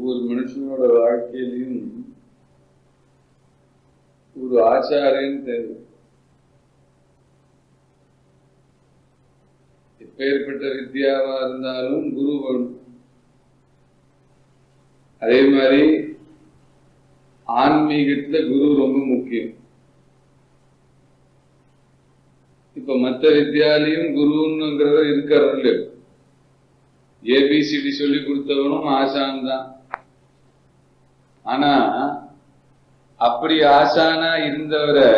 ஒவ்வொரு மனுஷனோட வாழ்க்கையிலையும் ஒரு ஆச்சாரியன் தேவை. எப்பேற்பட்ட வித்யாவா இருந்தாலும் குரு வேணும். அதே மாதிரி ஆன்மீகத்துல குரு ரொம்ப முக்கியம். இப்ப மற்ற வித்யாலையும் குருங்கிறத இருக்கிறது. ஏபிசிடி சொல்லி கொடுத்தவனும் ஆசான் தான். ஆனா அப்படி ஆசானா இருந்தவரை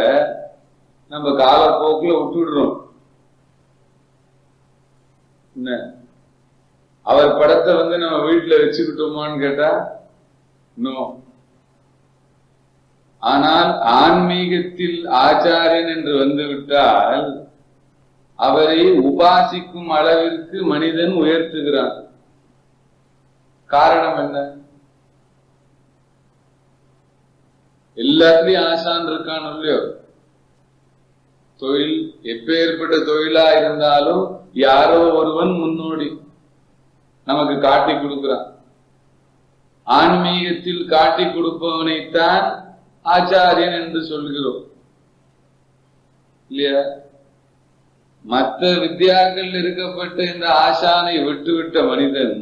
நம்ம காலப்போக்குல விட்டுடுறோம். அவர் படத்தை நம்ம வீட்டுல வச்சுக்கிட்டோமான்னு கேட்டா நோ. ஆனால் ஆன்மீகத்தில் ஆச்சாரியன் என்று வந்துவிட்டால் அவரை உபாசிக்கும் அளவிற்கு மனிதன் உயர்த்துகிறான். காரணம் என்ன? எல்லாத்துலயும் ஆசான் இருக்கான் இல்லையோ. தொழில் எப்பேற்பட்ட தொழிலா இருந்தாலும் யாரோ ஒருவன் முன்னோடி நமக்கு காட்டி கொடுக்கிறான். ஆன்மீகத்தில் காட்டி கொடுப்பவனைத்தான் ஆச்சாரியன் என்று சொல்கிறோம் இல்லையா? மற்ற வித்யாக்கள் இருக்கப்பட்ட இந்த ஆசானை விட்டுவிட்ட மனிதன்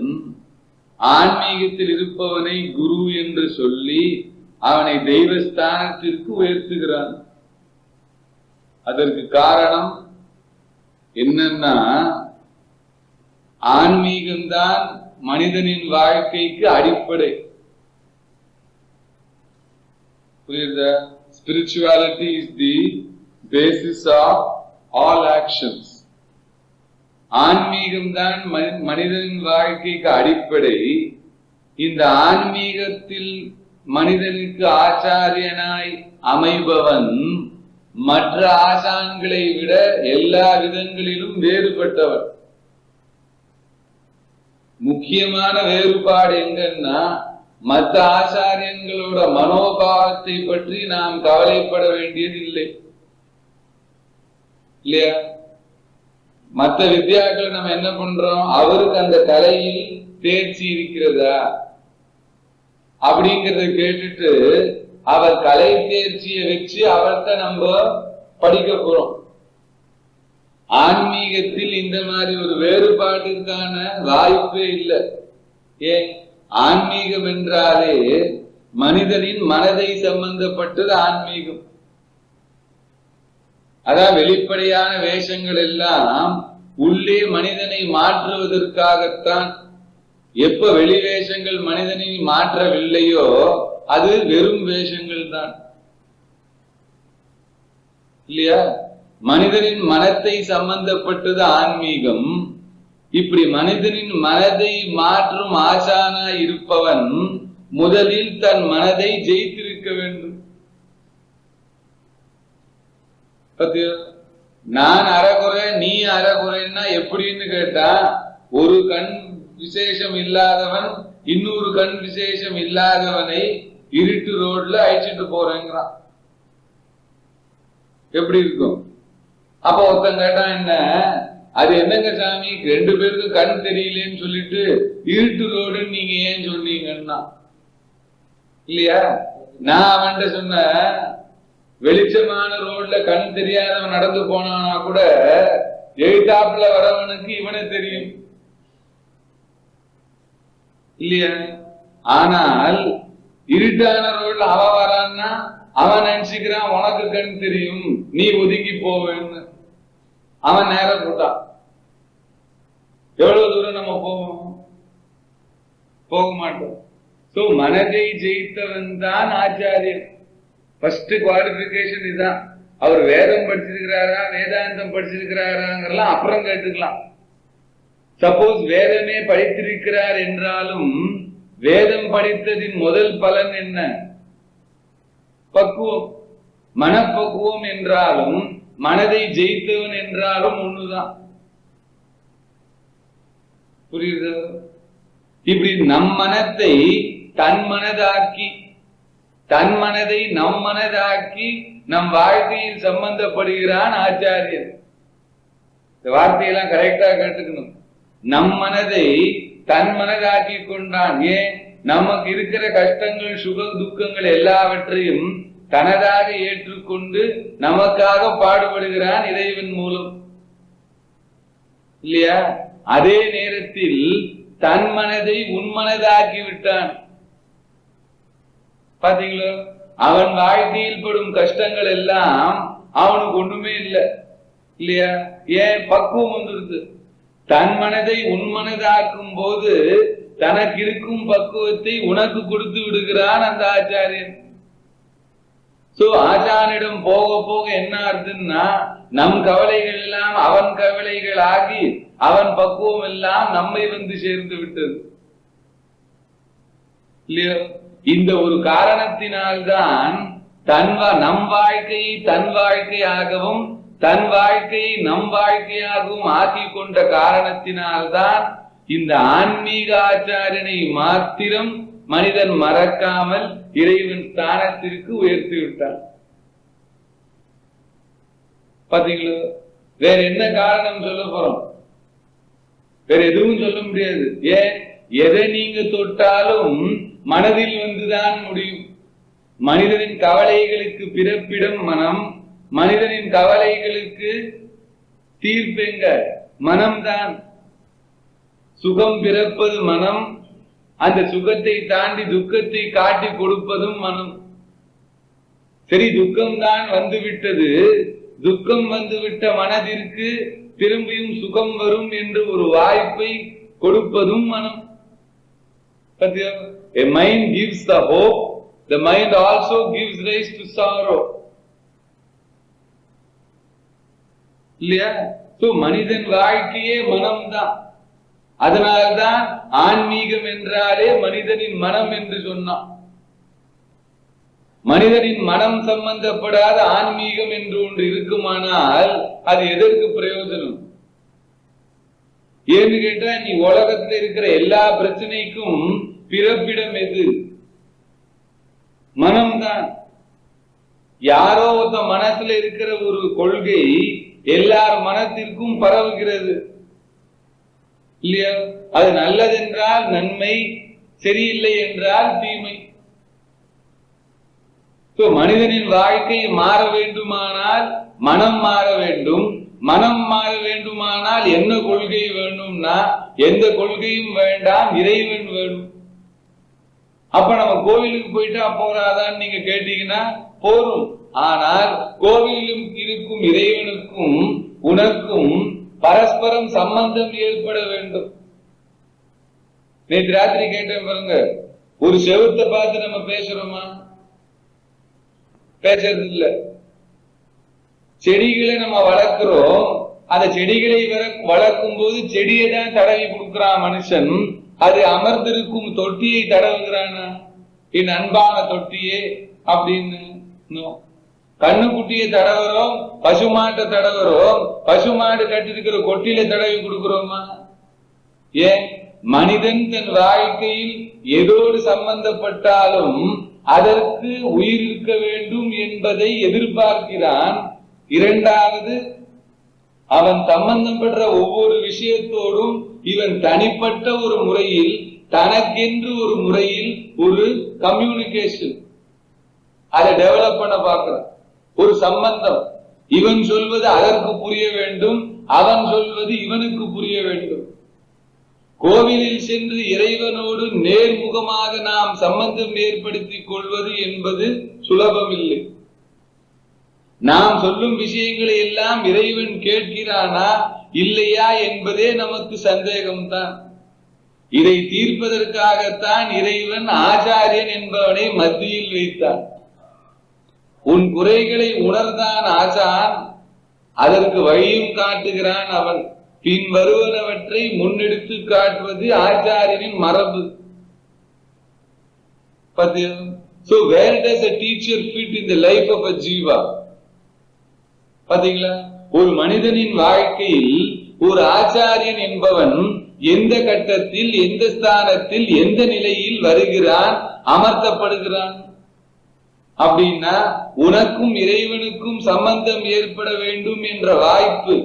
ஆன்மீகத்தில் இருப்பவனை குரு என்று சொல்லி அவனை தெய்வஸ்தானத்திற்கு உயர்த்துகிறான். அதற்கு காரணம் என்னன்னா, ஆன்மீகம்தான் மனிதனின் வாழ்க்கைக்கு அடிப்படை. புரியுதா? Spirituality is the basis of all actions. ஆன்மீகம்தான் மனிதனின் வாழ்க்கைக்கு அடிப்படை. இந்த ஆன்மீகத்தில் மனிதனுக்கு ஆச்சாரியனாய் அமைபவன் மற்ற ஆசான்களை விட எல்லா விதங்களிலும் வேறுபட்டவர். முக்கியமான வேறுபாடு எங்கன்னா, மற்ற ஆச்சாரியங்களோட மனோபாவத்தை பற்றி நாம் கவலைப்பட வேண்டியது இல்லை இல்லையா? மற்ற வித்யாக்களை நம்ம என்ன பண்றோம்? அவருக்கு அந்த கலையில் தேர்ச்சி இருக்கிறதா அப்படிங்கறத கேட்டுட்டு அவர் கலை தேர்ச்சியை வச்சு அவர்கிட்ட நம்ம படிக்க போறோம். ஆன்மீகத்தில் இந்த மாதிரி ஒரு வேறுபாட்டிற்கான வாய்ப்பே இல்லை. ஏன்? ஆன்மீகம் என்றாலே மனிதனின் மனதை சம்பந்தப்பட்டது ஆன்மீகம். அதான் வெளிப்படையான வேஷங்கள் எல்லாம் உள்ளே மனிதனை மாற்றுவதற்காகத்தான். எப்ப வெளி வேஷங்கள் மனிதனை மாற்றவில்லையோ அது வெறும் வேஷங்கள் தான் இல்லையா? மனிதனின் மனத்தை சம்பந்தப்பட்டது ஆன்மீகம். இப்படி மனிதனின் மனதை மாற்றும் ஆசானா இருப்பவன் முதலில் தன் மனதை ஜெயித்திருக்க வேண்டும். நான் அறகுறை நீ அறகுறைன்னா எப்படின்னு கேட்டா, ஒரு கண் விசேஷம் இல்லாதவன் இன்னொரு கண் விசேஷம் இல்லாதவனை இருட்டு ரோட்ல அழைச்சிட்டு போறேங்கிறான். எப்படி இருக்கும்? அப்ப ஒருத்தன் கேட்டான், என்ன அது என்னங்க சாமி, ரெண்டு பேருக்கு கண் தெரியலன்னு சொல்லிட்டு இருட்டு ரோடுன்னு நீங்க ஏன் சொன்னீங்கன்னா இல்லையா? நான் அவன்கிட்ட சொன்ன, வெளிச்சமான ரோட்ல கண் தெரியாதவன் நடந்து போனானா கூட எழுத்தாப்புல வரவனுக்கு இவனை தெரியும் இல்லையா? ஆனால் இருட்டான ரோட்ல அவன் வரான்னா அவன் நினைச்சுக்கிறான் உனக்கு கண் தெரியும், நீ ஒதுங்கி போவேன்னு. அவன் நேரம் போட்டான். எவ்வளவு தூரம் நம்ம போவோம்? போக மாட்டோம். சோ மனதை ஜெயித்தவன் தான் ஆச்சாரியன். ஃபர்ஸ்ட் குவாலிபிகேஷன் இதுதான். அவர் வேதம் படிச்சிருக்கிறாரா, வேதாந்தம் படிச்சிருக்கிறாராங்கிறலாம் அப்புறம் கேட்டுக்கலாம். சப்போஸ் வேதமே படித்திருக்கிறார் என்றாலும் வேதம் படித்ததின் முதல் பலன் என்ன? பக்குவம். மனப்பக்குவம் என்றாலும் மனதை ஜெயித்தவன் என்றாலும் ஒண்ணுதான். புரியுது? இப்படி நம் மனத்தை தன் மனதாக்கி, தன் மனதை நம் மனதாக்கி நம் வாழ்க்கையில் சம்பந்தப்படுகிறான் ஆச்சாரியன். இந்த வார்த்தையெல்லாம் கரெக்டா கேட்டுக்கணும். நம் மனதை தன் மனதாக்கி கொண்டான். ஏன்? நமக்கு இருக்கிற கஷ்டங்கள் சுக துக்கங்கள் எல்லாவற்றையும் தனதாக ஏற்றுக்கொண்டு நமக்காக பாடுபடுகிறான் இறைவன் மூலம் இல்லையா? அதே நேரத்தில் தன் மனதை உன்மனதாக்கி விட்டான். பாத்தீங்களா? அவன் வாழ்க்கையில் படும் கஷ்டங்கள் எல்லாம் அவனுக்கு ஒண்ணுமே இல்லை இல்லையா? ஏன்? பக்குவம் வந்துருது. தன் மனதை உன்மனதாக்கும் போது தனக்கு இருக்கும் பக்குவத்தை உனக்கு கொடுத்து விடுகிறான் அந்த ஆச்சாரியன். சோ ஆச்சாரியிடம் போக போக என்ன ஆகுதுன்னா, நம் கவலைகள் எல்லாம் அவன் கவலைகள் ஆகி அவன் பக்குவம் எல்லாம் நம்மை வந்து சேர்ந்து விட்டது இல்லையா? இந்த ஒரு காரணத்தினால்தான் நம் வாழ்க்கையை தன் வாழ்க்கையாகவும் தன் வாழ்க்கையை நம் வாழ்க்கையாகவும் ஆக்கி கொண்ட காரணத்தினால்தான் இந்த ஆன்மீக ஆச்சாரியனை மாத்திரம் மனிதன் மறக்காமல் இறைவன் ஸ்தானத்திற்கு உயர்த்தி விட்டான். பாத்தீங்களா? வேற என்ன காரணம் சொல்ல போறோம்? வேற எதுவும் சொல்ல முடியாது. ஏன்? எதை நீங்க தொட்டாலும் மனதில் வந்துதான் முடியும். மனிதனின் கவலைகளுக்கு பிறப்பிடம் மனம், மனிதனின் கவலைகளுக்கு தீர்ப்பெங்க மனம்தான். சுகம் பிறப்பது மனம், அந்த சுகத்தை தாண்டி துக்கத்தை காட்டி கொடுப்பதும் மனம். சரி, துக்கம்தான் வந்துவிட்டது, துக்கம் வந்துவிட்ட மனதிற்கு திரும்பியும் சுகம் வரும் என்று ஒரு வாய்ப்பை கொடுப்பதும் மனம். A mind gives the hope, the mind also gives rise to sorrow. இல்லையா? சோ மனிதன் வாழ்க்கையே மனம்தான். அதனால்தான் ஆன்மீகம் என்றாலே மனிதனின் மனம் என்று சொன்னான். மனிதனின் மனம் சம்பந்தப்படாத ஆன்மீகம் என்று ஒன்று இருக்குமானால் அது எதற்கு பிரயோஜனம்? ஏன்னு கேட்டா, நீ உலகத்தில் இருக்கிற எல்லா பிரச்சனைக்கும் பிறப்பிடம் எது? மனம்தான். யாரோ ஒருத்த மனசுல இருக்கிற ஒரு கொள்கை எல்லார் மனத்திற்கும் பரவுகிறது இல்லையா? அது நல்லதென்றால் நன்மை, சரியில்லை என்றால் தீமை. மனிதனின் வாழ்க்கை மாற வேண்டுமானால் மனம் மாற வேண்டும். மனம் மாற வேண்டுமானால் என்ன கொள்கை வேண்டும்னா, எந்த கொள்கையும் வேண்டாம், இறைவன் வேணும். அப்ப நம்ம கோவிலுக்கு போயிட்டா போறாதான்னு நீங்க கேட்டீங்கன்னா போரும். ஆனால் கோவிலும் இருக்கும் இறைவனுக்கும் உனக்கும் பரஸ்பரம் சம்பந்தம் ஏற்பட வேண்டும். நேற்று ராத்திரி கேட்டேன் பாருங்க, ஒரு செவத்தை பார்த்து நம்ம பேசுறோமா? பேசுறது இல்ல. செடிகளை நம்ம வளர்க்கிறோம், அந்த செடிகளை வளர்க்கும் போது செடியை தான் தடவி கொடுக்கிறான் மனுஷன். அது அமர்ந்திருக்கும் தொட்டியை தடவுகிறானா? என் அன்பான தொட்டியே அப்படின்னு. கண்ணுக்குட்டியை தடவுறோம், பசுமாட்டை தடவுறோம், பசுமாடு கட்டிருக்கிற கொட்டில தடவி கொடுக்கிறோமா? ஏன்? மனிதன் தன் வாழ்க்கையில் எதோடு சம்பந்தப்பட்டாலும் அதற்கு உயிர் இருக்க வேண்டும் என்பதை எதிர்பார்க்கிறான். இரண்டாவது, அவன் சம்பந்தம் பெற்ற ஒவ்வொரு விஷயத்தோடும் இவன் தனிப்பட்ட ஒரு முறையில், தனக்கென்று ஒரு முறையில் ஒரு கம்யூனிகேஷன் அதை டெவலப் பண்ண பார்க்கிறான். ஒரு சம்பந்தம். இவன் சொல்வது அதற்கு புரிய வேண்டும், அவன் சொல்வது இவனுக்கு புரிய வேண்டும். கோவிலில் சென்று இறைவனோடு நேர்முகமாக நாம் சம்பந்தம் ஏற்படுத்திக் கொள்வது என்பது சுலபம் இல்லை. நாம் சொல்லும் விஷயங்களை எல்லாம் இறைவன் கேட்கிறானா இல்லையா என்பதே நமக்கு சந்தேகம்தான். இதை தீர்ப்பதற்காகத்தான் இறைவன் ஆச்சாரியன் என்பவனை மத்தியில் வைத்தான். உன் குறைகளை உணர்ந்தான் ஆசான், அதற்கு வழியும் காட்டுகிறான் அவன். பின் வருவனவற்றை முன்னெடுத்து காட்டுவது ஆச்சாரியனின் மரபு. So where does a teacher fit in the life of a jiva? பாத்தீங்களா? ஒரு மனிதனின் வாழ்க்கையில் ஒரு ஆச்சாரியன் என்பவன் எந்த கட்டத்தில், எந்த ஸ்தானத்தில், எந்த நிலையில் வருகிறான், அமர்த்தப்படுகிறான் அப்படின்னா, உனக்கும் இறைவனுக்கும் சம்பந்தம் ஏற்பட வேண்டும் என்ற வாய்ப்பு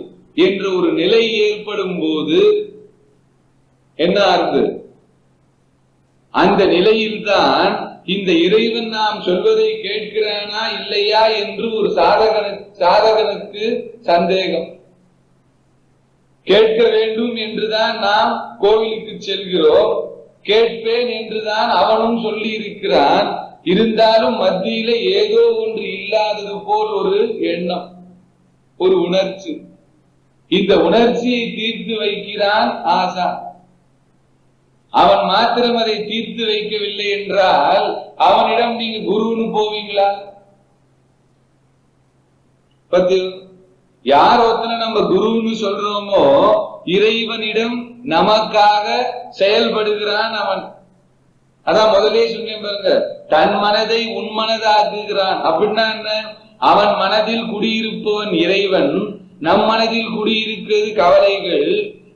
என்ற ஒரு நிலை ஏற்படும் போது என்ன ஆகுது? அந்த நிலையில்தான் இந்த இறைவன் நாம் சொல்வதை கேட்கிறானா இல்லையா என்று ஒரு சாதகனுக்கு சந்தேகம். கேட்க வேண்டும் என்றுதான் நாம் கோவிலுக்கு செல்கிறோம், கேட்பேன் என்றுதான் அவனும் சொல்லி இருக்கிறான். இருந்தாலும் மத்தியில ஏதோ ஒன்று இல்லாதது போல் ஒரு எண்ணம், ஒரு உணர்ச்சி. இந்த உணர்ச்சியை தீர்த்து வைக்கிறான் ஆசான். அவன் மாத்திரம் அதை தீர்த்து வைக்கவில்லை என்றால் அவனிடம் நீங்க குருன்னு போவீங்களா? பத்து யார் ஒருத்தனை நம்ம குருன்னு சொல்றோமோ இறைவனிடம் நமக்காக செயல்படுகிறான் அவன். அதான் முதலே சொன்னேன் பாருங்க, தன் மனதை உன் மனதாக்குகிறான். அப்படின்னா என்ன? அவன் மனதில் குடியிருப்பவன் இறைவன், நம் மனதில் குடியிருக்கிறது கவலைகள்.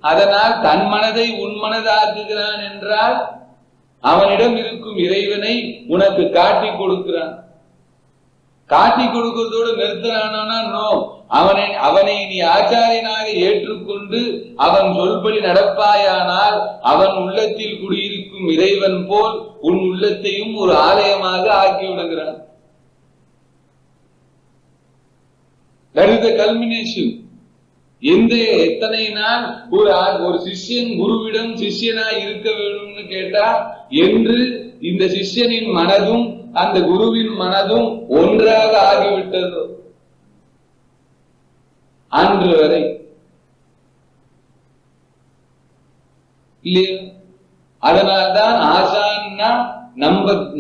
அதனால் தன் மனதை உன் மனதாக்குகிறான் என்றால் அவனிடம் இருக்கும் இறைவனை உனக்கு காட்டி கொடுக்கிறான். காட்டி கொடுக்கிறதோடு நிறுத்தினானா? நோ. அவனை நீ ஆச்சாரியனாக ஏற்றுக்கொண்டு அவன் சொல்படி நடப்பாயானால் அவன் உள்ளத்தில் குடியிருக்கும் இறைவன் போல் உன் உள்ளத்தையும் ஒரு ஆலயமாக ஆக்கி விடுகிறான். That is the culmination. எத்தனை நாள் ஒரு சிஷ்யன் குருவிடம் சிஷ்யனாய் இருக்க வேண்டும்னு கேட்டா, என்று இந்த சிஷ்யனின் மனதும் அந்த குருவின் மனதும் ஒன்றாக ஆகிவிட்டது அன்று வரை இல்லையா? அதனால்தான் ஆசான்னா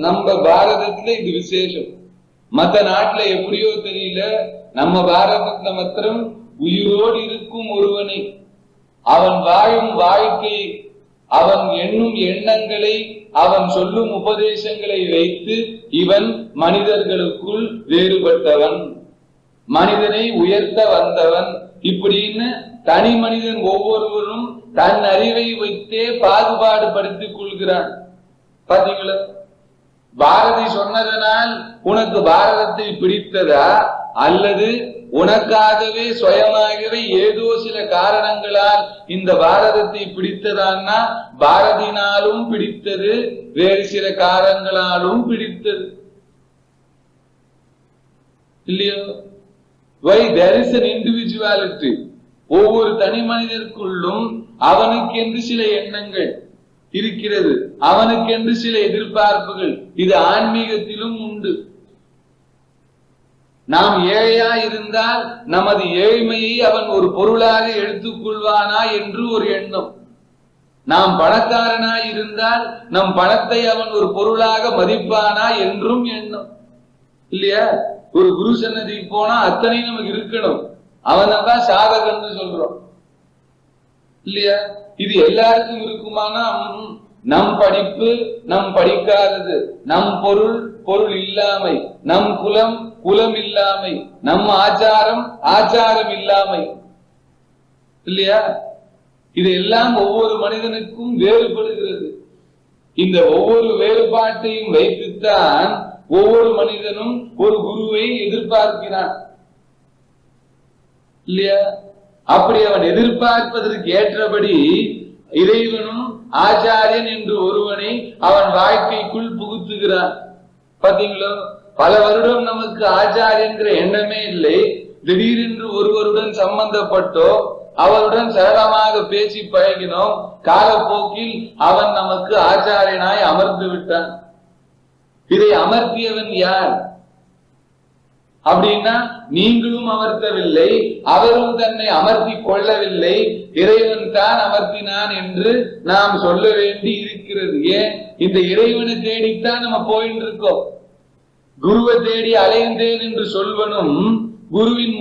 நம்ம பாரதத்துல இது விசேஷம். மற்ற நாட்டுல எப்படியோ தெரியல, நம்ம பாரதத்துல மாத்திரம் உயிரோடு இருக்கும் ஒருவனை, அவன் வாழும் வாழ்க்கை, அவன் எண்ணும் எண்ணங்களை, அவன் சொல்லும் உபதேசங்களை வைத்து இவன் மனிதர்களுக்குள் வேறுபட்டவன், மனிதனை உயர்த்த வந்தவன் இப்படின்னு தனி மனிதன் ஒவ்வொருவரும் தன் அறிவை வைத்தே பாகுபாடு படுத்திக் கொள்கிறான். பாத்தீங்களா? பாரதி சொன்னதனால் உனக்கு பாரதத்தை பிடித்ததா, அல்லது உனக்காகவே சுயமாகவே ஏதோ சில காரணங்களால் இந்த பாரதத்தை பிடித்ததான்னா பாரதினாலும் பிடித்தது, வேறு சில காரணங்களாலும் பிடித்தது இல்லையோ? Why? There is an individuality. ஒவ்வொரு தனி மனிதருக்குள்ளும் அவனுக்கென்று சில எண்ணங்கள் இருக்கிறது, அவனுக்கென்று சில எதிர்பார்ப்புகள். இது ஆன்மீகத்திலும் உண்டு. நாம் ஏழையா இருந்தால் நமது ஏழ்மையை அவன் ஒரு பொருளாக எடுத்துக்கொள்வானா என்று ஒரு எண்ணம். நாம் பணக்காரனாய் இருந்தால் நம் பணத்தை அவன் ஒரு பொருளாக மதிப்பானா என்றும் எண்ணம் இல்லையா? ஒரு குரு சன்னதிக்கு போனா அத்தனை நமக்கு இருக்கணும், அவன் தான் சாதகன்னு சொல்றோம் இல்லையா? இது எல்லாருக்கும் இருக்குமானா, நம் படிப்பு நம் படிக்காதது, நம் பொருள் பொருள் இல்லாமை, நம் குலம் குலம் இல்லாமை, நம் ஆச்சாரம் ஆச்சாரம் இல்லாமை இல்லையா? இதெல்லாம் ஒவ்வொரு மனிதனுக்கும் வேறுபடுகிறது. இந்த ஒவ்வொரு வேறுபாட்டையும் வைத்துத்தான் ஒவ்வொரு மனிதனும் ஒரு குருவை எதிர்பார்க்கிறான் இல்லையா? அப்படி அவன் எதிர்பார்ப்பதற்கு ஏற்றபடி இறைவனும் ஆச்சாரியன் என்று ஒருவனை அவன் வாழ்க்கைக்குள் புகுத்துகிறான். பாத்தீங்களோ? பல வருடம் நமக்கு ஆச்சாரியன்ற எண்ணமே இல்லை. திடீரென்று ஒருவருடன் சம்பந்தப்பட்டோ அவருடன் சரளமாக பேசி பழகினோம். காலப்போக்கில் அவன் நமக்கு ஆச்சாரியனாய் அமர்ந்து விட்டான். இதை அமர்த்தியவன் யார் அப்படின்னா, நீங்களும் அமர்த்தவில்லை, அவரும் தன்னை அமர்த்தி கொள்ளவில்லை, இறைவன் தான் அமர்த்தினான் என்று நாம் சொல்ல வேண்டி இருக்கிறது. ஏன்? இந்த இறைவனை தேடித்தான் நம்ம போயிட்டு இருக்கோம். குருவை தேடி அலைந்தேன் என்று சொல்வனும் குருவின்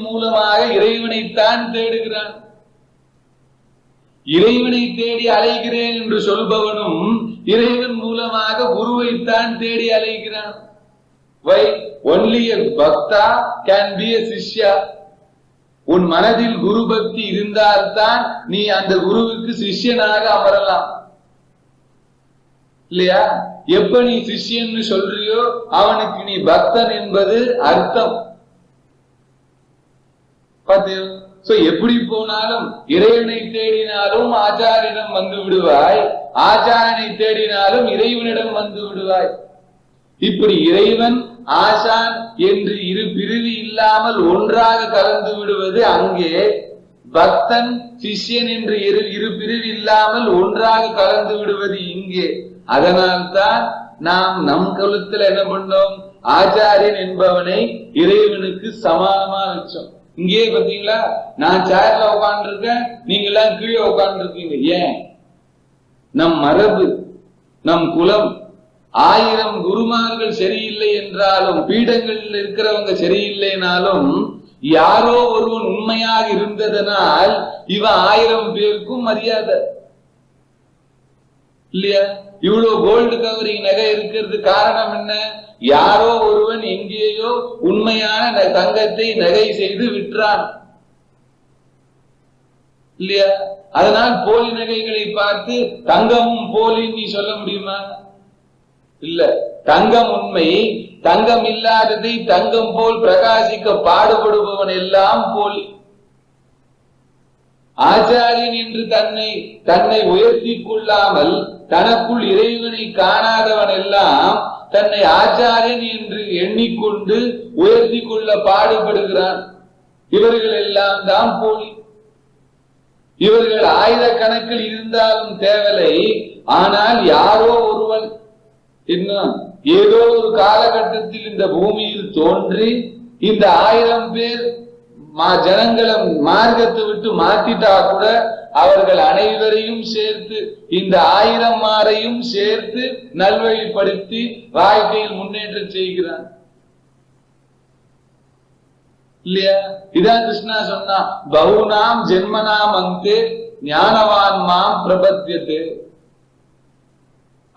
மூலமாக இறைவனைத்தான் தேடுகிறான். இறைவனை தேடி அலைகிறேன் என்று சொல்பவனும் இறைவன் மூலமாக குருவைத்தான் தேடி அலைகிறான். Why? Only a bhakta can be a shishya. உன் மனதில் குரு பக்தி இருந்தால்தான் நீ அந்த குருவுக்கு சிஷ்யனாக அமரலாம் இல்லையா? எப்ப நீ சிஷ்யன்னு சொல்றியோ அவனுக்கு நீ பக்தன் என்பது அர்த்தம். பாத்தியோ? சோ எப்படி போனாலும் இறைவனை தேடினாலும் ஆச்சாரியம் வந்து விடுவாய், ஆசாரனை தேடினாலும் இறைவனிடம் வந்து விடுவாய். இப்படி இறைவன் ஆசான் என்று இரு பிரிவு இல்லாமல் ஒன்றாக கலந்து விடுவது அங்கே, பக்தன் சிஷ்யன் என்று இரு பிரிவு இல்லாமல் ஒன்றாக கலந்து விடுவது இங்கே. அதனால்தான் நாம் நம் கழுத்துல என்ன பண்ணோம், ஆச்சாரியன் என்பவனை இறைவனுக்கு சமானமா வச்சோம். இங்கே பாத்தீங்களா, நான் சேர்ல உட்கார்ந்து இருக்கேன், நீங்க எல்லாம் கீழே உட்கார்ந்து இருக்கீங்க. ஏன்? நம் மரபு, நம் குலம். 1000 குருமார்கள் சரியில்லை என்றாலும், பீடங்களில் இருக்கிறவங்க சரியில்லைனாலும், யாரோ ஒருவன் உண்மையாக இருந்ததனால் இவன் 1000 பேருக்கும் மரியாதை இல்லையா? இவ்வளவு கோல்டு கவரிங் நகை இருக்கிறது காரணம் என்ன? யாரோ ஒருவன் எங்கேயோ உண்மையான தங்கத்தை நகை செய்து விற்றான் இல்லையா? அதனால் போலி நகைகளை பார்த்து தங்கமும் போலி நீ சொல்ல முடியுமா? இல்ல. தங்கம் உண்மை. தங்கம் இல்லாததை தங்கம் போல் பிரகாசிக்க பாடுபடுபவன் எல்லாம் போலி. ஆச்சாரியன் என்று தன்னை உயர்த்தி கொள்ளாமல் தனக்குள் இறைவனை காணாதவன் எல்லாம் தன்னை ஆச்சாரியன் என்று எண்ணிக்கொண்டு உயர்த்தி கொள்ள பாடுபடுகிறான். இவர்கள் எல்லாம் தான் போலி. இவர்கள் ஆயிரக்கணக்கில் இருந்தாலும் தேவலை. ஆனால் யாரோ ஒருவன் இன்னும் ஏதோ ஒரு காலகட்டத்தில் இந்த பூமியில் தோன்றி இந்த 1000 பேர் ஜனங்களை மார்க்கத்தை விட்டு மாத்திட்டா கூட அவர்கள் அனைவரையும் சேர்த்து, இந்த 1000 மாரையும் சேர்த்து நல்வழிப்படுத்தி வாழ்க்கையில் முன்னேற்றம் செய்கிறான் இல்லையா? இதான் கிருஷ்ணா சொன்னா, பகுனாம் ஜென்மனாம் அங்கே ஞானவான் மாம் பிரபத்தியது.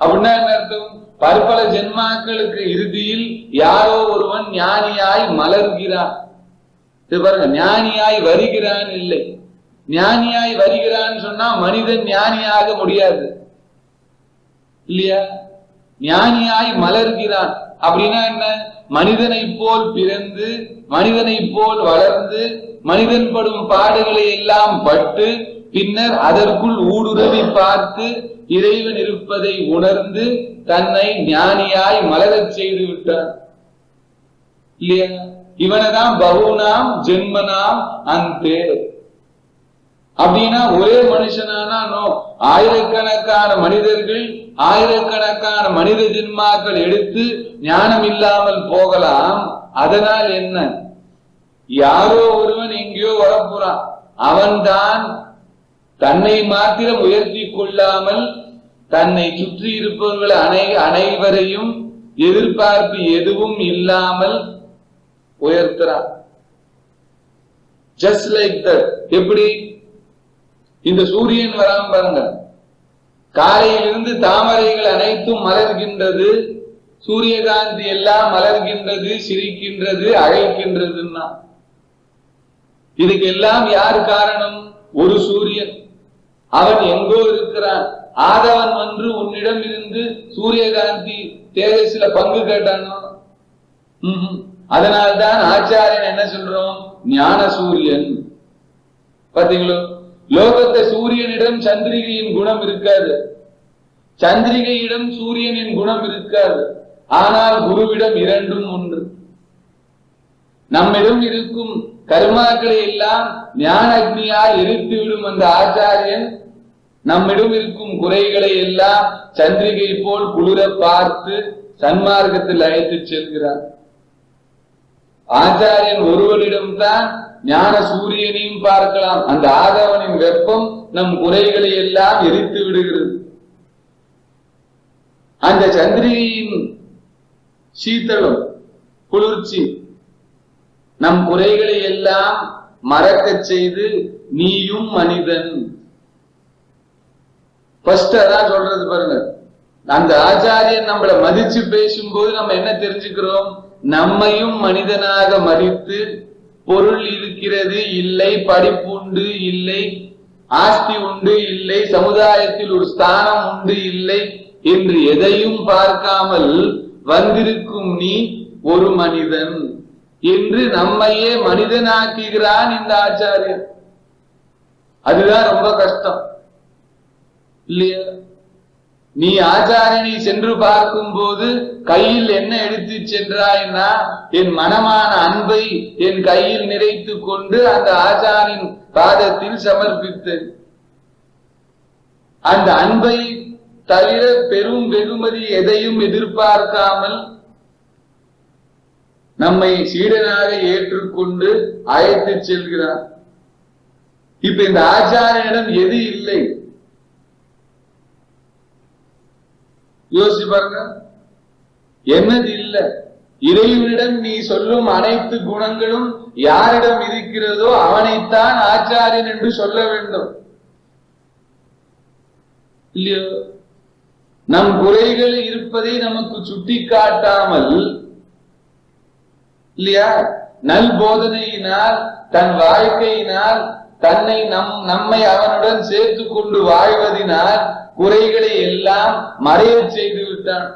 அப்படின்னா என்ன அர்த்தம்? பற்பல ஜென்மாக்களுக்கு இறுதியில் யாரோ ஒருவன் ஞானியாய் மலர்கிறான். பாருங்க, ஞானியாய் வருகிறான் இல்லை. ஞானியாய் வருகிறான்னு சொன்னா மனிதன் ஞானியாக முடியாது இல்லையா? ஞானியாய் மலர்கிறான் அப்படின்னா என்ன? மனிதனை போல் பிறந்து, மனிதனை போல் வளர்ந்து, மனிதன் படும் பாடுகளை எல்லாம் பட்டு, பின்னர் அதற்குள் ஊடுருவி பார்த்து இறைவன் இருப்பதை உணர்ந்து தன்னை ஞானியாய் மலரச் செய்து விட்டான் இல்லையா? இவனதான் பகுனாம் ஜென்மனாம் அந்தே. அப்படின்னா ஒரே மனுஷனானா ஆயிரக்கணக்கான மனிதர்கள், ஆயிரக்கணக்கான மனித ஜென்மாக்கள் எடுத்து ஞானம் இல்லாமல் போகலாம். அதனால் என்ன? யாரோ ஒருவன் எங்கேயோ வரப்போறான். அவன்தான் தன்னை மாத்திரம் உயர்த்தி கொள்ளாமல் தன்னை சுற்றி இருப்பவர்கள் அனைவரையும் எதிர்பார்ப்பு எதுவும் இல்லாமல் உயர்த்துறான். Just like that. எப்படி? இந்த சூரியன் வராம பாருங்க, காலையிலிருந்து தாமரைகள் அனைத்தும் மலர்கின்றது, சூரியகாந்தி எல்லாம் மலர்கின்றது, சிரிக்கின்றது, அழைக்கின்றதுன்னா இதுக்கெல்லாம் யார் காரணம்? ஒரு சூரியன். அவன் எங்கோ இருக்கிறான். ஆதவன் வந்து உன்னிடம் இருந்து சூரியகாந்தி தேஜஸ்ல பங்கு கேட்டானோ? அதனால்தான் ஆச்சாரியன் என்ன சொல்றோம்? ஞான சூரியன். பாத்தீங்களோ, லோகத்தை சூரியனிடம் சந்திரிகையின் குணம் இருக்காது, சந்திரிகையிடம் சூரியனின் குணம் இருக்காது. ஆனால் குருவிடம் இரண்டும் ஒன்று. நம்மிடம் இருக்கும் கர்மாக்களை எல்லாம் ஞான அக்னியால் எரித்து விடும் அந்த ஆச்சாரியன் நம்மிடம் இருக்கும் குறைகளை எல்லாம் சந்திரிகை போல் குளிர பார்த்து சன்மார்க்கத்தில் அழைத்து செல்கிறார். ஆச்சாரியன் ஒருவனிடம்தான் ஞான சூரியனையும் பார்க்கலாம். அந்த ஆதவனின் வெப்பம் நம் குறைகளை எல்லாம் எரித்து விடுகிறது. அந்த சந்திரிகையின் சீத்தளம், குளிர்ச்சி நம் குறைகளை எல்லாம் மறக்க செய்து நீயும் மனிதன். அதான் சொல்றது பாருங்க. அந்த ஆச்சாரியன் நம்மளை மதிச்சு பேசும்போது நம்ம என்ன தெரிஞ்சுக்கிறோம்? நம்மையும் மனிதனாக மதித்து, பொருள் இருக்கிறது இல்லை, படிப்பு உண்டு இல்லை, ஆஸ்தி உண்டு இல்லை, சமுதாயத்தில் ஒரு ஸ்தானம் உண்டு இல்லை என்று எதையும் பார்க்காமல் வந்திருக்கும் நீ ஒரு மனிதன் என்று நம்மையே மனிதனாக்குகிறான் இந்த ஆச்சாரியன். அதுதான் ரொம்ப கஷ்டம் இல்லையா? நீ ஆச்சாரியனை சென்று பார்க்கும் போது கையில் என்ன எடுத்து சென்றாய்னா என் மனமான அன்பை என் கையில் நிறைத்துக் கொண்டு அந்த ஆச்சாரின் பாதத்தில் சமர்ப்பித்தேன். அந்த அன்பை தவிர பெரும் வெகுமதி எதையும் எதிர்பார்க்காமல் நம்மை சீடனாக ஏற்றுக்கொண்டு அழைத்து செல்கிறார். இப்ப இந்த ஆச்சாரியனிடம் எது இல்லை? யோசிச்சு பாருங்க, என்னது இல்ல? இறைவனிடம் நீ சொல்லும் அனைத்து குணங்களும் யாரிடம் இருக்கிறதோ அவனைத்தான் ஆச்சாரியன் என்று சொல்ல வேண்டும், இல்லையோ? நம் குறைகள் இருப்பதை நமக்கு சுட்டி காட்டாமல், இல்லையா, நல் போதனையினால் தன் வாழ்க்கையினால் தன்னை நம்மை அவனுடன் சேர்த்து கொண்டு வாழ்வதினால் குறைகளை எல்லாம் மறைய செய்து விட்டான்.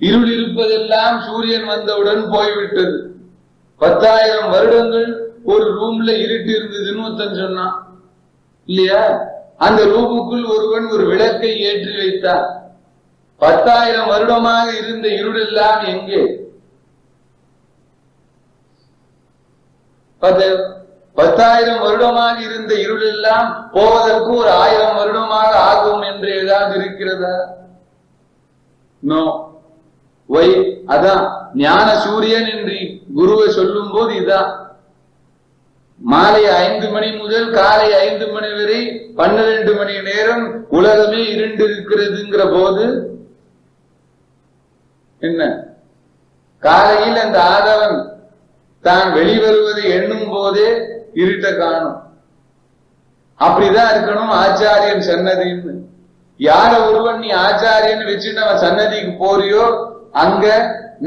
இருள் இருப்பதெல்லாம் சூரியன் வந்தவுடன் போய்விட்டது. 10,000 வருடங்கள் ஒரு ரூம்ல இருட்டு இருந்ததுன்னு ஒருத்தன் சொன்னான், இல்லையா? அந்த ரூமுக்குள் ஒருவன் ஒரு விளக்கை ஏற்றி வைத்தான். 10,000 வருடமாக இருந்த இருள் எல்லாம் எங்கே? 10,000 வருடமாக இருந்த இருள் எல்லாம் போவதற்கு ஒரு 1000 வருடமாக ஆகும் என்று ஏதாவது இருக்கிறதா? நோ. வை? அதான் ஞான சூரியன் என்று குருவை சொல்லும் போது இதான். மாலை 5 மணி முதல் காலை 5 மணி வரை 12 மணி நேரம் உலகமே இருண்டு இருக்கிறதுங்கிற போது என்ன? காலையில் அந்த ஆதவன் தான் வெளிவருவதை எண்ணும் போதே இருட்ட காணும். அப்படிதான் இருக்கணும் ஆச்சாரியன் சன்னதின்னு. யார ஒருவன் நீ ஆச்சாரியன் வச்சுட்டு அவன் சன்னதிக்கு போறியோ அங்க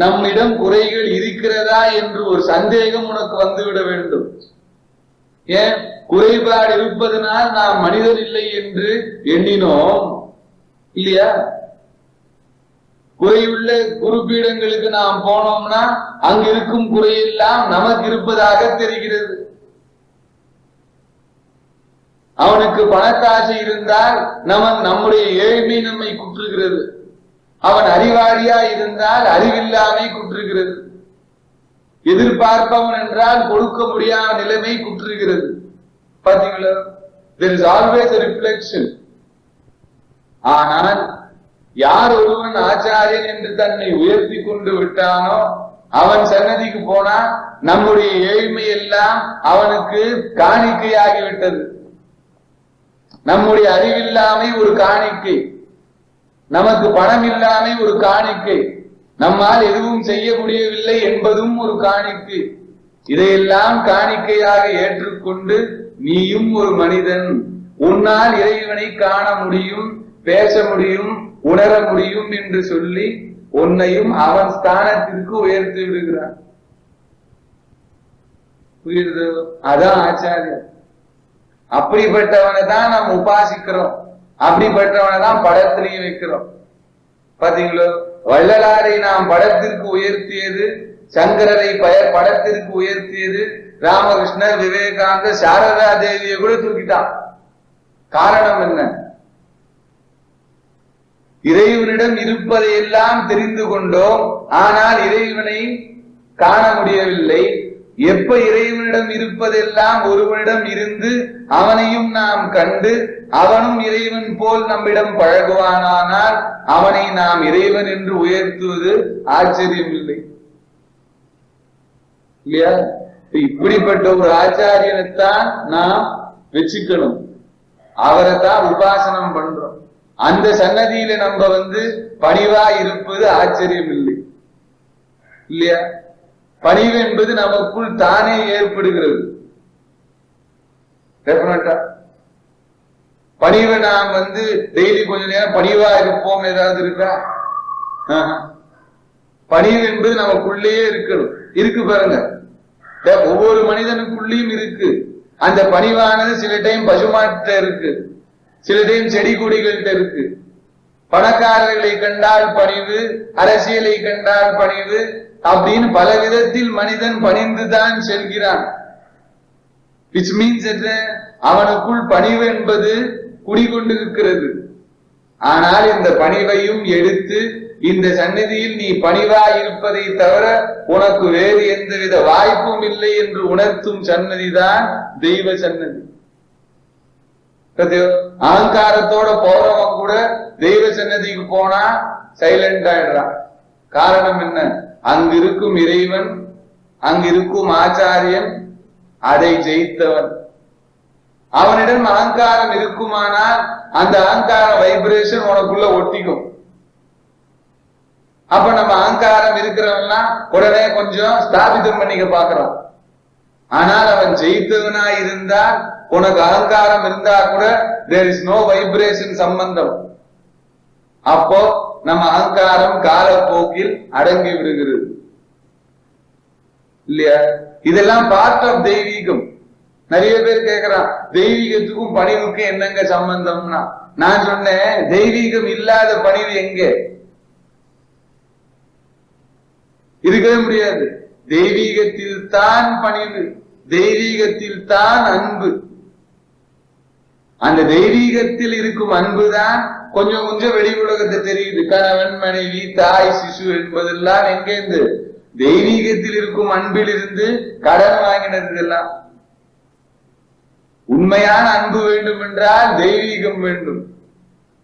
நம்மிடம் குறைகள் இருக்கிறதா என்று ஒரு சந்தேகம் உனக்கு வந்துவிட வேண்டும். ஏன்? குறைபாடு இருப்பதனால் நாம் மனிதர் இல்லை என்று எண்ணினோம், இல்லையா? குறையுள்ள குருபீடங்களுக்கு நாம் போனோம்னா அங்கு இருக்கும் குறையெல்லாம் நமக்கு இருப்பதாக தெரிகிறது. அவனுக்கு பணக்காசு இருந்தால் நம்முடைய ஏழ்மை நம்மை குற்றுகிறது. அவன் அறிவாளியா இருந்தால் அறிவில்லாமை குற்றுகிறது. எதிர்பார்ப்பவன் என்றால் கொடுக்க முடியாத நிலைமை குற்றுகிறது. பாத்தீங்களா? there is always a reflection. ஆனால் யார் ஒருவன் ஆச்சாரியன் என்று தன்னை உயர்த்தி கொண்டு விட்டானோ அவன் சன்னதிக்கு போனா நம்முடைய ஏழ்மை எல்லாம் அவனுக்கு காணிக்கையாகிவிட்டது. நம்முடைய அறிவில்லாமை ஒரு காணிக்கை, நமக்கு பணம் இல்லாமை ஒரு காணிக்கை, நம்மால் எதுவும் செய்ய முடியவில்லை என்பதும் ஒரு காணிக்கை. இதையெல்லாம் காணிக்கையாக ஏற்றுக்கொண்டு நீயும் ஒரு மனிதன், உன்னால் இறைவனை காண முடியும், பேச முடியும், உணர முடியும் என்று சொல்லி உன்னையும் அவன் ஸ்தானத்திற்கு உயர்த்தி விடுகிறான். புரியுது? அதான் ஆச்சாரியன். அப்படிப்பட்டவனை தான் நாம் உபாசிக்கிறோம், அப்படிப்பட்டவனை தான் படத்திலையும் வைக்கிறோம். பாத்தீங்களோ? வள்ளலாரை நாம் படத்திற்கு உயர்த்தியது, சங்கரரை படத்திற்கு உயர்த்தியது, ராமகிருஷ்ணர், விவேகானந்த, சாரதா தேவியை கூட தூக்கிட்டான். காரணம் என்ன? இறைவனிடம் இருப்பதையெல்லாம் தெரிந்து கொண்டோம், ஆனால் இறைவனை காண முடியவில்லை. எப்ப இறைவனிடம் இருப்பதெல்லாம் ஒருவனிடம் இருந்து அவனையும் நாம் கண்டு அவனும் இறைவன் போல் நம்மிடம் பழகுவானால் அவனை நாம் இறைவன் என்று உயர்த்துவது ஆச்சரியம் இல்லை, இல்லையா? இப்படிப்பட்ட ஒரு ஆச்சாரியனைத்தான் நாம் வச்சுக்கணும், அவரை தான் உபாசனம் பண்றோம். அந்த சன்னதியில நம்ம பணிவா இருப்பது ஆச்சரியம் இல்லை, இல்லையா? பணிவு என்பது நமக்குள் தானே ஏற்படுகிறது. டெஃபினட்டா பணிவை நாம் டெய்லி கொஞ்ச நேரம் பணிவா இருப்போம் ஏதாவது இருக்கா? பணிவு என்பது நமக்குள்ளேயே இருக்கணும். இருக்கு பாருங்க, ஒவ்வொரு மனிதனுக்குள்ளேயும் இருக்கு. அந்த பணிவானது சில டைம் பசுமாட்ட இருக்கு, சில டைம் செடி கொடிகள்கிட்ட இருக்கு. பணக்காரர்களை கண்டால் பணிவு, அரசியலை கண்டால் பணிவு, அப்படின்னு பல விதத்தில் மனிதன் பணிந்துதான் செல்கிறான். which means அவனுக்குள் பணிவு என்பது குடிகொண்டிருக்கிறது. ஆனால் இந்த பணிவையும் எடுத்து இந்த சந்நிதியில் நீ பணிவாய் இருப்பதை தவிர உனக்கு வேறு எந்தவித வாய்ப்பும் இல்லை என்று உணர்த்தும் சன்னதிதான் தெய்வ சன்னதி. அகங்காரத்தோட போறவன் கூட தெய்வ சன்னதிக்கு போனா சைலண்ட் ஆயிடுறான். காரணம் என்ன? அங்கு இருக்கும் இறைவன், அங்கு இருக்கும் ஆச்சாரியன் அதை ஜெயித்தவன். அவனிடம் அகங்காரம் இருக்குமானால் அந்த அகங்கார வைப்ரேஷன் உனக்குள்ள ஒட்டிக்கும். அப்ப நம்ம அகங்காரம் இருக்கிறவன்னா உடனே கொஞ்சம் ஸ்தாபிதம் பண்ணிக்க பாக்குறான். ஆனால் அவன் ஜெயித்தவனா இருந்தா உனக்கு அகங்காரம் இருந்தா கூட there is no vibration சம்பந்தம். அப்போ நம்ம அகங்காரம் காலப்போக்கில் அடங்கி விடுகிறது இல்லையா? இதெல்லாம் பார்ட் ஆஃப் தெய்வீகம். நிறைய பேர் கேட்கிறான், தெய்வீகத்துக்கும் பணிவுக்கும் என்னங்க சம்பந்தம்னா, நான் சொன்னேன் தெய்வீகம் இல்லாத பணிவு எங்க இருக்கவே முடியாது. தெய்வீகத்தில் தான் பணிவு, தெய்வீகத்தில் தான் அன்பு. அந்த தெய்வீகத்தில் இருக்கும் அன்புதான் கொஞ்சம் கொஞ்சம் வெளி உலகத்தை தெரியுது. கணவன் மனைவி தாய் சிசு என்பதெல்லாம் எங்கேருந்து? தெய்வீகத்தில் இருக்கும் அன்பில் இருந்து கடன் வாங்கினது எல்லாம். உண்மையான அன்பு வேண்டும் என்றால் தெய்வீகம் வேண்டும்.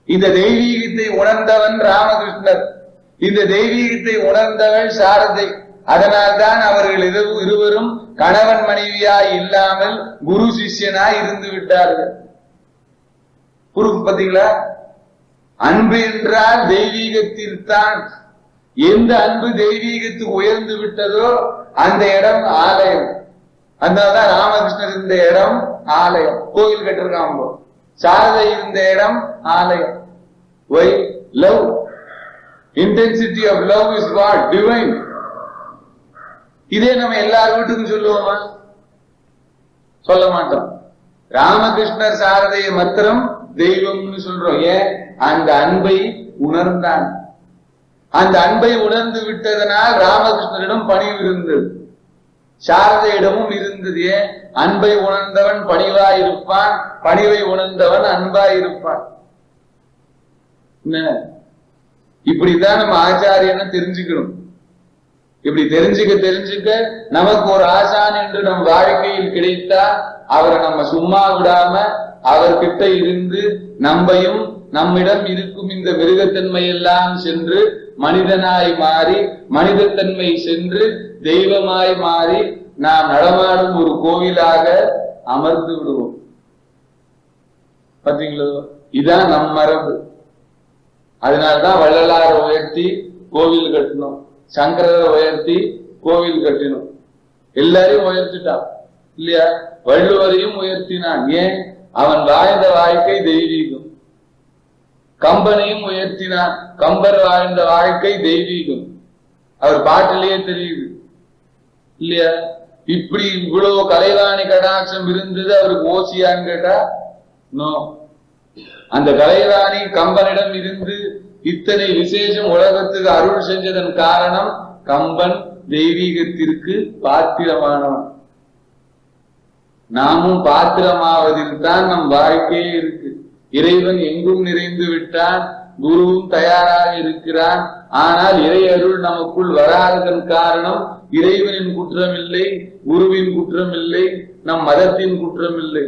இந்த தெய்வீகத்தை உணர்ந்தவன் ராமகிருஷ்ணர், இந்த தெய்வீகத்தை உணர்ந்தவள் சாரதை. அதனால்தான் அவர்கள் இருவரும் கணவன் மனைவியாய் இல்லாமல் குரு சிஷ்யனாய் இருந்து விட்டார்கள். புரியுது பாத்தீங்களா? அன்பு என்றால் தெய்வீகத்தில் தான். எந்த அன்பு தெய்வீகத்துக்கு உயர்ந்து விட்டதோ அந்த இடம் ஆலயம். அதனால்தான் ராமகிருஷ்ணர் இருந்த இடம் ஆலயம், கோயில் கட்டிருக்காங்க. சாரதை இருந்த இடம் ஆலயம். Why? Love. Intensity of love is what? Divine. இதே நம்ம எல்லார் வீட்டுக்கும் சொல்லுவோமா? சொல்ல மாட்டோம். ராமகிருஷ்ணர் சாரதையை மாத்திரம் தெய்வம்னு சொல்றோம். ஏன்? அந்த அன்பை உணர்ந்தான். அந்த அன்பை உணர்ந்து விட்டதனால் ராமகிருஷ்ணரிடம் பணிவு இருந்தது, சாரதையிடமும் இருந்தது. ஏன்? அன்பை உணர்ந்தவன் பணிவாய் இருப்பான், பணிவை உணர்ந்தவன் அன்பாய் இருப்பான். இப்படித்தான் நம்ம ஆச்சாரியனை தெரிஞ்சுக்கணும். இப்படி தெரிஞ்சுக்க நமக்கு ஒரு ஆசான் என்று நம் வாழ்க்கையில் கிடைத்தா அவரை நம்ம சும்மா விடாம அவர்கிட்ட இருந்து நம்மையும் நம்மிடம் இருக்கும் இந்த மிருகத்தன்மை எல்லாம் சென்று மனிதனாய் மாறி, மனிதத்தன்மை சென்று தெய்வமாய் மாறி நாம் நடமாடும் ஒரு கோவிலாக அமர்ந்து விடுவோம். பாத்தீங்களோ? இதான் நம் மரபு. அதனால்தான் வள்ளலாரை உயர்த்தி கோவில் கட்டணும், சங்கரரை உயர்த்தி கோவில் கட்டினோம். எல்லாரையும் உயர்த்திட்டான் இல்லையா? வள்ளுவரையும் உயர்த்தினான். ஏன்? அவன் வாழ்ந்த வாழ்க்கை தெய்வீகம். கம்பனையும் உயர்த்தினான், கம்பர் வாழ்ந்த வாழ்க்கை தெய்வீகம். அவர் பாட்டிலேயே தெரியுது இல்லையா? இப்படி இவ்வளவு கலைவாணி கடாட்சம் இருந்தது அவருக்கு ஓசியான்னு கேட்டா நோ. அந்த கலைவாணி கம்பனிடம் இருந்து இத்தனை விசேஷம் உலகத்துக்கு அருள் செஞ்சதன் காரணம் கம்பன் தெய்வீகத்திற்கு பாத்திரமானவன். நாமும் பாத்திரமாவதில் தான் நம் வாழ்க்கையே இருக்கு. இறைவன் எங்கும் நிறைந்து விட்டான், குருவும் தயாராக இருக்கிறான். ஆனால் இறை அருள் நமக்குள் வராததன் காரணம் இறைவனின் குற்றம் இல்லை, குருவின் குற்றம் இல்லை, நம் மதத்தின் குற்றம் இல்லை.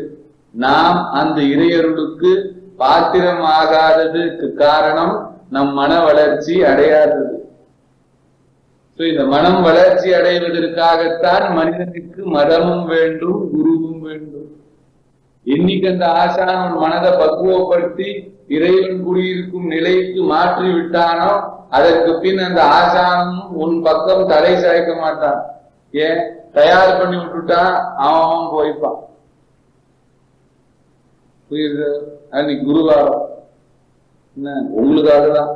நாம் அந்த இறையருளுக்கு பாத்திரம் ஆகாததுக்கு காரணம் நம் மன வளர்ச்சி அடையாதது. இந்த மனம் வளர்ச்சி அடைவதற்காகத்தான் மனிதனுக்கு மதமும் வேண்டும், குருவும் வேண்டும். இன்னைக்கு அந்த ஆசான் மனதை பக்குவப்படுத்தி இறைவன் குடியிருக்கும் நிலைக்கு மாற்றி விட்டானோ அதற்கு பின் அந்த ஆசானும் உன் பக்கம் தலை சாய்க்க மாட்டான். ஏன்? தயார் பண்ணி விட்டுட்டான், அவன் போய்ப்பான். புரியுது? அன்னைக்கு குருவாரம் என்ன உங்களுக்காக தான்.